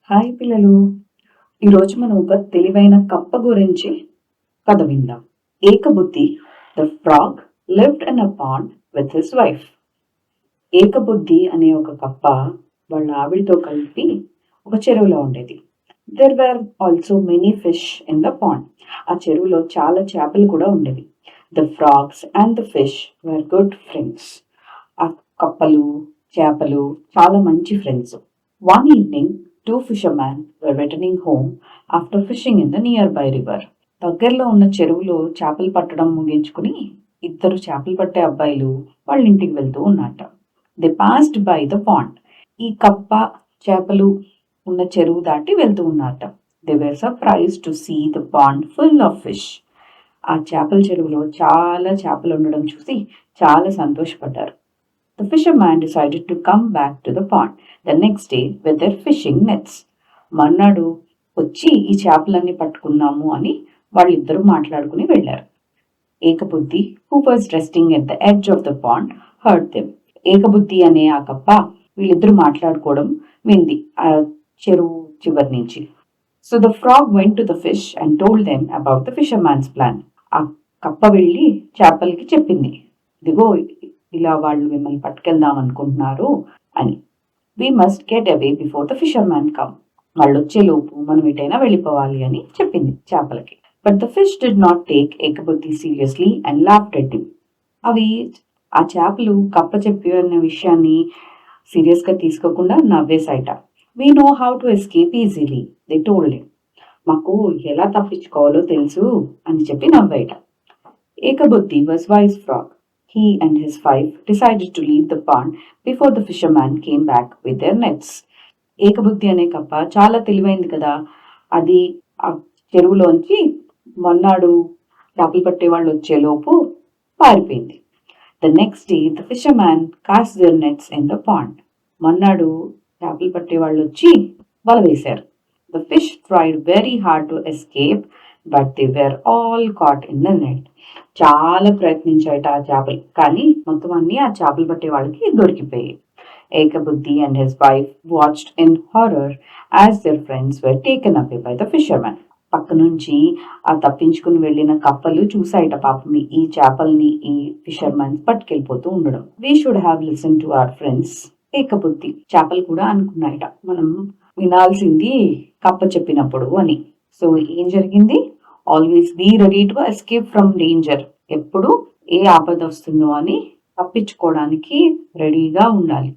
Hi పిల్లలు, ఈరోజు మనం ఒక తెలివైన కప్ప గురించి కథ విందాం. Ekabuddhi. The frog lived in a pond with his wife. Ekabuddhi అనే ఒక కప్ప వాళ్ళ ఆవిడతో కలిపి ఒక చెరువులో ఉండేది. There were also many fish in the pond. ఆ చెరువులో చాలా చేపలు కూడా ఉండేవి. The frogs and the fish were good friends. ఆ కప్పలు, చేపలు చాలా మంచి friends. One evening two fishermen were returning home after fishing in the nearby river. దగ్గరలో ఉన్న చెరువులో చేపలు పట్టడం ముగించుకుని ఇద్దరు చేపలు పట్టే అబ్బాయిలు వాళ్ళ ఇంటికి వెళ్తూ ఉన్నట్ట. They passed by the pond. ఈ కప్ప చేపలు ఉన్న చెరువు దాటి వెళ్తూ ఉన్నట్ట. They were surprised to see the pond full of fish. ఆ చేపల చెరువులో చాలా చేపలు ఉండడం చూసి చాలా సంతోషపడ్డారు. The fisherman decided to come back to the pond the next day with their fishing nets. మర్నాడు వచ్చి ఈ చేపలన్నీ పట్టుకున్నాము అని వాళ్ళిద్దరూ మాట్లాడుకుని వెళ్లారు. ఏకబుద్ధి, who was resting at the edge of the pond, heard them. ఏకబుద్ధి అనే ఆ కప్ప వీళ్ళిద్దరూ మాట్లాడుకోవడం వింది ఆ చెరువు చివరి నుంచి. So the frog went to the fish and told them about the fisherman's plan. ఆ కప్ప వెళ్ళి చేపలకి చెప్పింది, ఇదిగో ఇలా వాళ్ళు మిమ్మల్ని పట్టుకెళ్దాం అనుకుంటున్నారు అని. We must get away before the fisherman come. వాళ్ళు వచ్చేలోపు మనం ఎటైనా వెళ్ళిపోవాలి అని చెప్పింది చేపలకి. But the fish did not take Ekabuddhi seriously and laughed at him. అవి ఆ చేపలు కప్ప చెప్పిన విషయాన్ని సీరియస్ గా తీసుకోకుండా నవ్వేసాయట. We know how to escape easily they told him. మాకు ఎలా తప్పించుకోవాలో తెలుసు అని చెప్పి నవ్వేట. Ekabuddhi was wise frog. He and his wife decided to leave the pond before the fisherman came back with their nets. ఏకబుద్ధి అనే కప్ప చాలా తెలివైంది కదా, అది ఆ చెరువులోంచి మొన్నాడు చేపలు పట్టే వాళ్ళు వచ్చేలోపు పారిపోయింది. The next day the fisherman cast their nets in the pond. మొన్నాడు చేపలు పట్టే వాళ్ళు వచ్చి వల వేశారు. The fish tried very hard to escape but they were all caught in the net. చాలా ప్రయత్నించాయట ఆ చేపలు, కానీ మొత్తం అన్ని ఆ చేపలు పట్టే వాళ్ళకి దొరికిపోయాయి. Ekabuddhi and his wife watched in horror as their friends were taken away by the fishermen. పక్క నుంచి ఆ తప్పించుకుని వెళ్ళిన కప్పలు చూసాయట పాపం ఈ చేపల్ని ఈ ఫిషర్మెన్ పట్టుకెళ్ళిపోతూ ఉండడం. We should have listen to our friends. Ekabuddhi చేపలు కూడా అనుకున్నాయట, మనం వినాల్సింది కప్ప చెప్పినప్పుడు అని. సో ఏం జరిగింది? Always be ready to escape from danger. ఎప్పుడు ఏ ఆపద వస్తుందో అని తప్పించుకోవడానికి రెడీగా ఉండాలి.